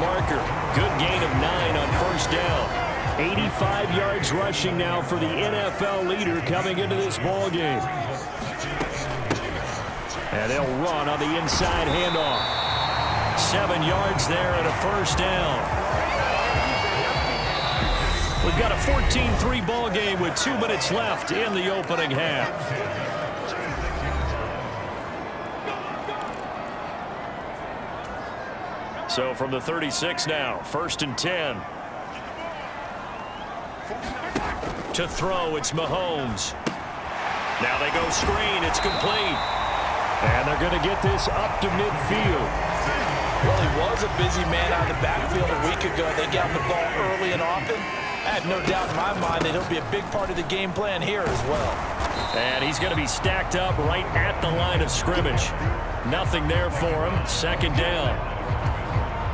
marker. Good gain of 9 on first down. 85 yards rushing now for the NFL leader coming into this ball game. And they'll run on the inside handoff. 7 yards there and a first down. We've got a 14-3 ball game with 2 minutes left in the opening half. So from the 36 now, 1st and 10. To throw, it's Mahomes. Now they go screen, it's complete. And they're going to get this up to midfield. Well, he was a busy man out of the backfield a week ago. They got him the ball early and often. I have no doubt in my mind that he'll be a big part of the game plan here as well. And he's going to be stacked up right at the line of scrimmage. Nothing there for him. 2nd down.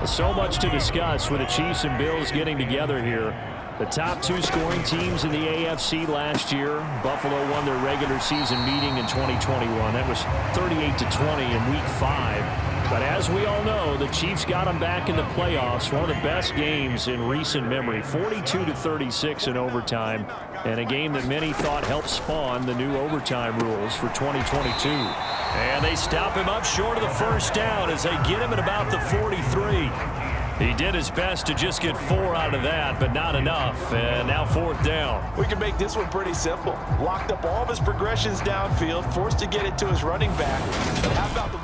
So much to discuss with the Chiefs and Bills getting together here. The top 2 scoring teams in the AFC last year. Buffalo won their regular season meeting in 2021. That was 38-20 in Week 5. But as we all know, the Chiefs got them back in the playoffs. One of the best games in recent memory. 42-36 in overtime. And a game that many thought helped spawn the new overtime rules for 2022. And they stop him up short of the first down as they get him at about the 43. He did his best to just get 4 out of that, but not enough. And now 4th down. We can make this one pretty simple. Locked up all of his progressions downfield, forced to get it to his running back. But how about the...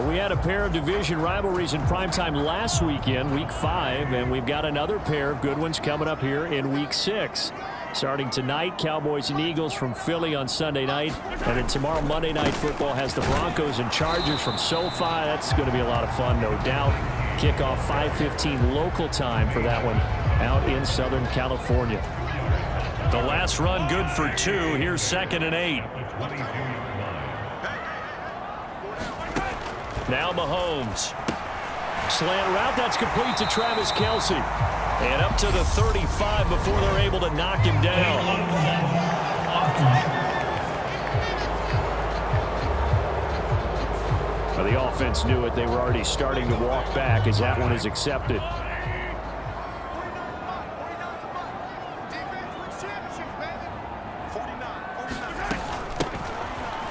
We had a pair of division rivalries in primetime last weekend, Week 5, and we've got another pair of good ones coming up here in Week 6. Starting tonight, Cowboys and Eagles from Philly on Sunday night, and then tomorrow, Monday Night Football has the Broncos and Chargers from SoFi. That's going to be a lot of fun, no doubt. Kickoff 5:15 local time for that one out in Southern California. The last run good for 2. Here's 2nd and 8. Now Mahomes. Slant route, that's complete to Travis Kelce. And up to the 35 before they're able to knock him down. Well, the offense knew it. They were already starting to walk back as that one is accepted.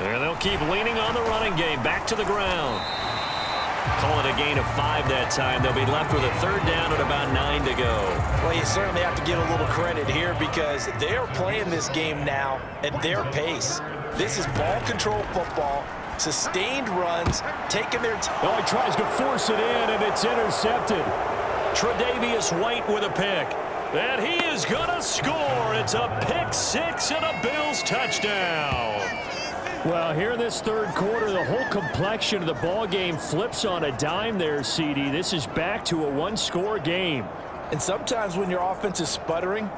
And they'll keep leaning on the running game. Back to the ground. Call it a gain of 5 that time. They'll be left with a 3rd down and about 9 to go. Well, you certainly have to give a little credit here because they are playing this game now at their pace. This is ball control football, sustained runs, taking their time. Oh, he tries to force it in, and it's intercepted. Tre'Davious White with a pick. And he is going to score. It's a pick 6 and a Bills touchdown. Well, here in this 3rd quarter, the whole complexion of the ball game flips on a dime there, CD. This is back to a 1-score game. And sometimes when your offense is sputtering,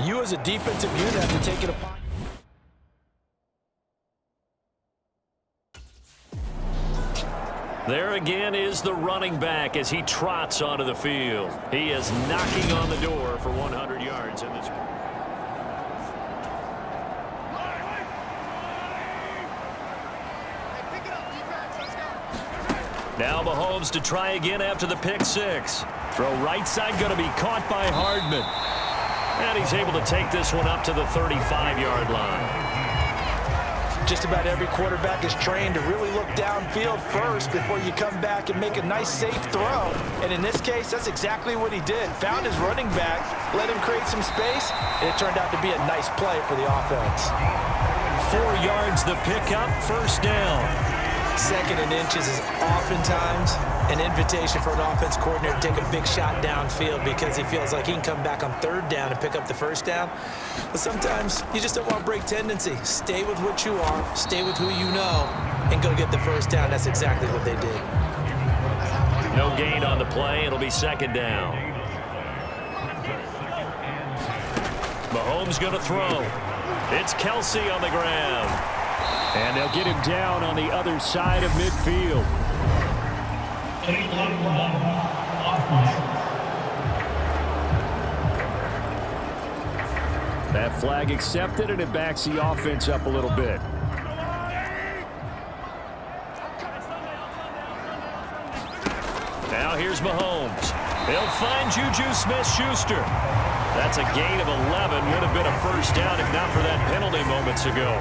you as a defensive unit have to take it upon. There again is the running back as he trots onto the field. He is knocking on the door for 100 yards in this. Now Mahomes to try again after the pick 6. Throw right side going to be caught by Hardman. And he's able to take this one up to the 35-yard line. Just about every quarterback is trained to really look downfield first before you come back and make a nice, safe throw. And in this case, that's exactly what he did. Found his running back, let him create some space, and it turned out to be a nice play for the offense. 4 yards the pickup, 1st down. 2nd and inches is oftentimes an invitation for an offense coordinator to take a big shot downfield because he feels like he can come back on 3rd down and pick up the 1st down. But sometimes you just don't want to break tendency. Stay with what you are, stay with who you know, and go get the 1st down. That's exactly what they did. No gain on the play. It'll be 2nd down. Mahomes going to throw. It's Kelce on the ground. And they'll get him down on the other side of midfield. That flag accepted, and it backs the offense up a little bit. Now here's Mahomes. He'll find Juju Smith-Schuster. That's a gain of 11. Would have been a first down if not for that penalty moments ago.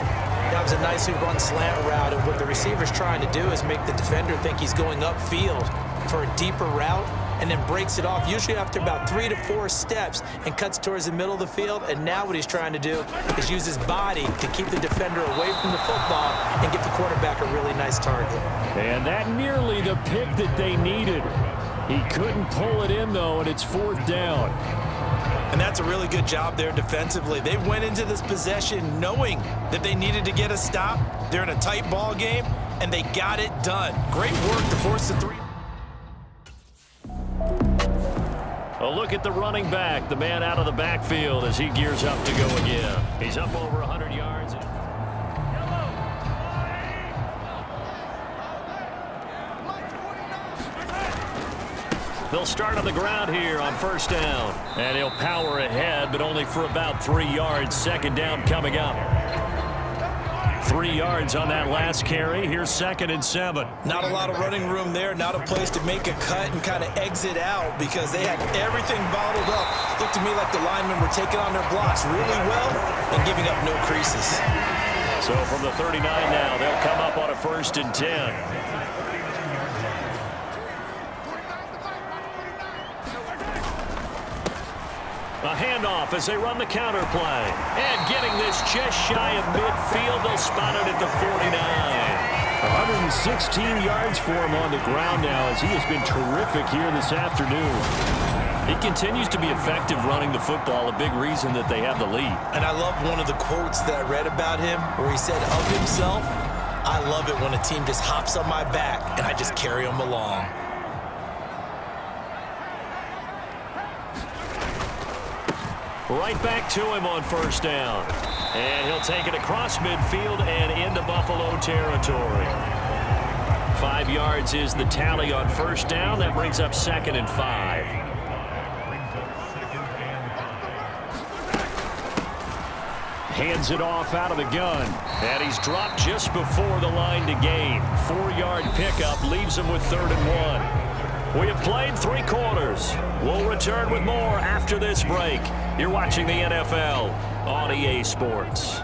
That was a nicely run slant route, and what the receiver's trying to do is make the defender think he's going upfield for a deeper route, and then breaks it off, usually after about 3 to 4 steps, and cuts towards the middle of the field. And now what he's trying to do is use his body to keep the defender away from the football and give the quarterback a really nice target. And that nearly the pick that they needed. He couldn't pull it in, though, and it's 4th down. And that's a really good job there defensively. They went into this possession knowing that they needed to get a stop. They're in a tight ball game, and they got it done. Great work to force the 3. A look at the running back, the man out of the backfield as he gears up to go again. He's up over 100 yards. They'll start on the ground here on 1st down. And he'll power ahead, but only for about 3 yards. 2nd down coming up. 3 yards on that last carry. Here's 2nd and 7. Not a lot of running room there. Not a place to make a cut and kind of exit out because they had everything bottled up. Looked to me like the linemen were taking on their blocks really well and giving up no creases. So from the 39 now, they'll come up on a 1st and 10. A handoff as they run the counter play. And getting this just shy of midfield, they'll spot it at the 49. 116 yards for him on the ground now as he has been terrific here this afternoon. He continues to be effective running the football, a big reason that they have the lead. And I love one of the quotes that I read about him where he said of himself, "I love it when a team just hops on my back and I just carry them along." Right back to him on 1st down. And he'll take it across midfield and into Buffalo territory. 5 yards is the tally on 1st down. That brings up 2nd and 5. Hands it off out of the gun. And he's dropped just before the line to gain. 4-yard pickup leaves him with 3rd and 1. We have played 3 quarters. We'll return with more after this break. You're watching the NFL on EA Sports.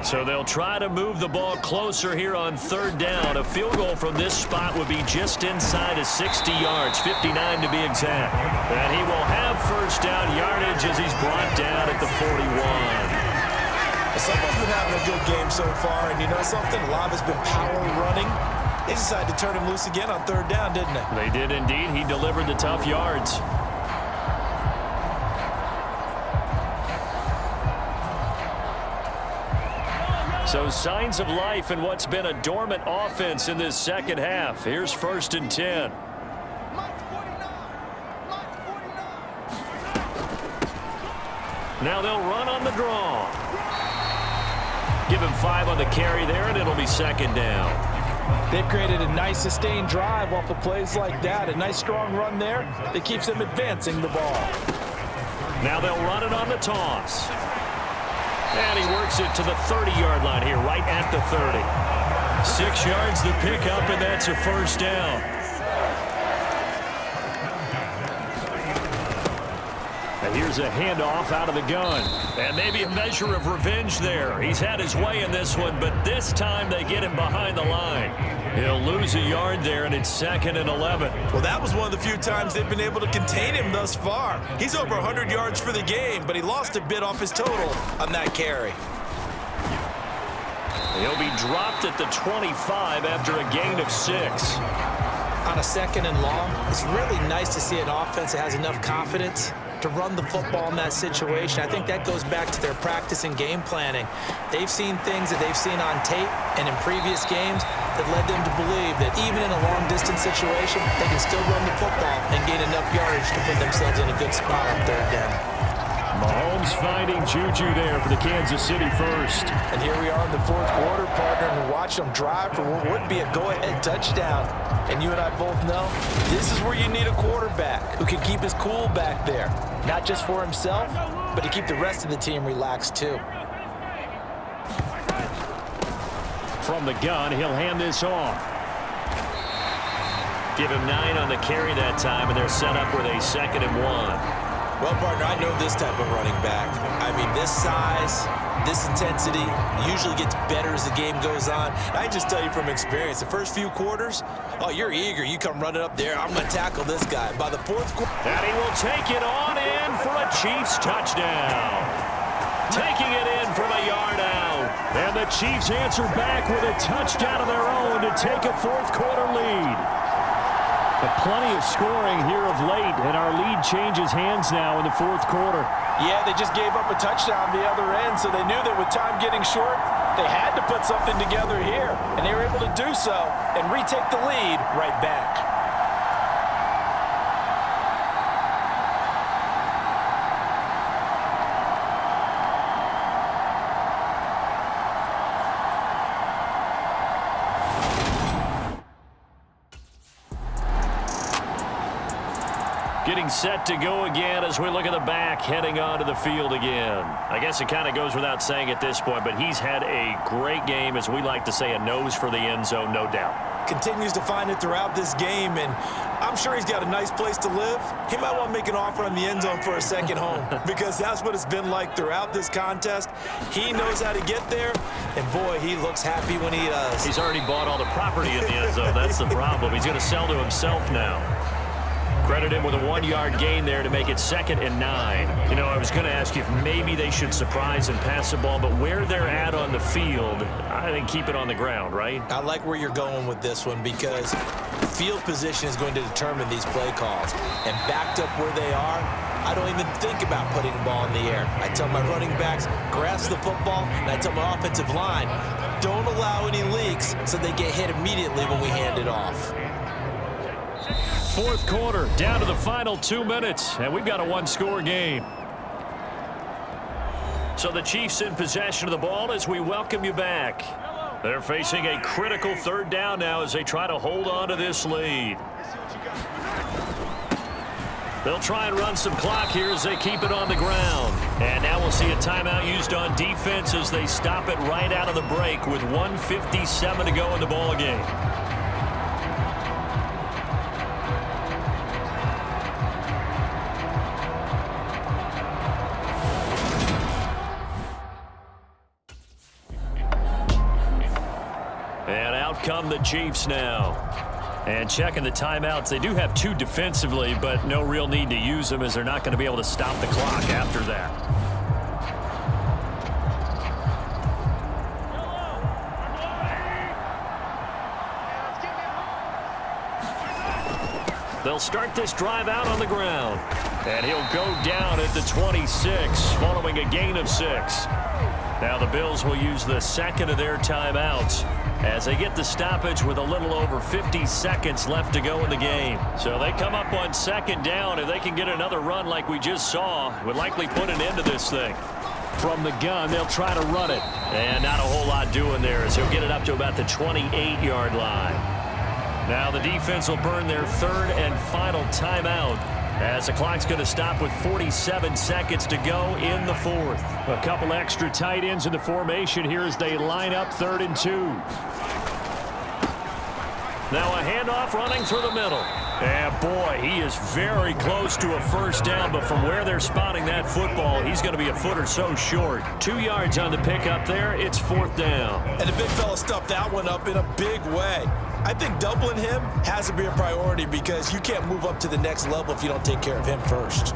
So they'll try to move the ball closer here on 3rd down. A field goal from this spot would be just inside of 60 yards, 59 to be exact. And he will have 1st down yardage as he's brought down at the 41. Someone's been having a good game so far, and you know something? A lot has been power running. They decided to turn him loose again on 3rd down, didn't they? They did indeed. He delivered the tough yards. So signs of life in what's been a dormant offense in this 2nd half. Here's 1st and 10. Now they'll run on the draw. Give him 5 on the carry there, and it'll be 2nd down. They've created a nice sustained drive off of plays like that. A nice strong run there that keeps them advancing the ball. Now they'll run it on the toss. And he works it to the 30-yard line here, right at the 30. 6 yards the pickup, and that's a 1st down. And here's a handoff out of the gun. And maybe a measure of revenge there. He's had his way in this one, but this time they get him behind the line. He'll lose a yard there, and it's 2nd and 11. Well, that was one of the few times they've been able to contain him thus far. He's over 100 yards for the game, but he lost a bit off his total on that carry. He'll be dropped at the 25 after a gain of 6. On a 2nd and long, it's really nice to see an offense that has enough confidence to run the football in that situation. I think that goes back to their practice and game planning. They've seen things that they've seen on tape and in previous games that led them to believe that even in a long-distance situation, they can still run the football and gain enough yardage to put themselves in a good spot on 3rd down. Mahomes finding Juju there for the Kansas City first. And here we are in the 4th quarter, partner, and watch them drive for what would be a go-ahead touchdown. And you and I both know this is where you need a quarterback who can keep his cool back there. Not just for himself, but to keep the rest of the team relaxed too. From the gun, he'll hand this off. Give him 9 on the carry that time, and they're set up with a 2nd and 1. Well, partner, I know this type of running back. I mean, this size, this intensity usually gets better as the game goes on. I just tell you from experience, the first few quarters, oh, you're eager. You come running up there, I'm going to tackle this guy. By the 4th quarter... And he will take it on in for a Chiefs touchdown. Taking it in from a yard out. And the Chiefs answer back with a touchdown of their own to take a 4th quarter lead. But plenty of scoring here of late, and our lead changes hands now in the 4th quarter. Yeah, they just gave up a touchdown the other end, so they knew that with time getting short, they had to put something together here, and they were able to do so and retake the lead right back. Getting set to go again as we look at the back heading onto the field again. I guess it kind of goes without saying at this point, but he's had a great game, as we like to say, a nose for the end zone, no doubt. Continues to find it throughout this game, and I'm sure he's got a nice place to live. He might want to make an offer on the end zone for a second home because that's what it's been like throughout this contest. He knows how to get there, and boy, he looks happy when he does. He's already bought all the property in the end zone. That's the problem. He's going to sell to himself now. Credit him with a 1-yard gain there to make it 2nd and 9. You know, I was going to ask you if maybe they should surprise and pass the ball, but where they're at on the field, I think keep it on the ground, right? I like where you're going with this one because field position is going to determine these play calls. And backed up where they are, I don't even think about putting the ball in the air. I tell my running backs, grasp the football, and I tell my offensive line, don't allow any leaks so they get hit immediately when we hand it off. 4th quarter, down to the final 2 minutes, and we've got a 1-score game. So the Chiefs in possession of the ball as we welcome you back. They're facing a critical 3rd down now as they try to hold on to this lead. They'll try and run some clock here as they keep it on the ground. And now we'll see a timeout used on defense as they stop it right out of the break with 1:57 to go in the ball game. Come the Chiefs now. And checking the timeouts. They do have 2 defensively, but no real need to use them as they're not going to be able to stop the clock after that. They'll start this drive out on the ground. And he'll go down at the 26 following a gain of 6. Now the Bills will use the 2nd of their timeouts as they get the stoppage with a little over 50 seconds left to go in the game. So they come up on 2nd down. If they can get another run like we just saw, would likely put an end to this thing. From the gun, they'll try to run it. And not a whole lot doing there as he'll get it up to about the 28-yard line. Now the defense will burn their 3rd and final timeout as the clock's going to stop with 47 seconds to go in the 4th. A couple extra tight ends in the formation here as they line up 3rd and 2. Now a handoff running through the middle. And boy, he is very close to a 1st down, but from where they're spotting that football, he's going to be a foot or so short. 2 yards on the pickup there. It's 4th down. And the big fella stuffed that one up in a big way. I think doubling him has to be a priority because you can't move up to the next level if you don't take care of him first.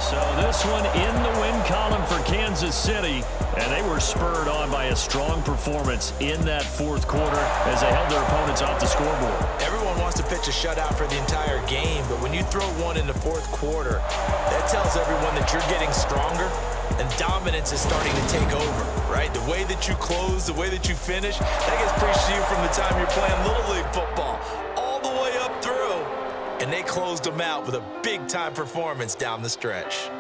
So this one in the win column for Kansas City, and they were spurred on by a strong performance in that 4th quarter as they held their opponents off the scoreboard. Everyone wants to pitch a shutout for the entire game, but when you throw one in the 4th quarter, that tells everyone that you're getting stronger and dominance is starting to take over, right? The way that you close, the way that you finish, that gets preached to you from the time you're playing Little League football all the way up through. And they closed them out with a big-time performance down the stretch.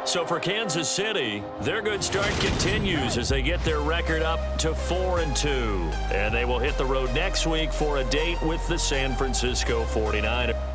So for Kansas City, their good start continues as they get their record up to 4-2. And they will hit the road next week for a date with the San Francisco 49ers.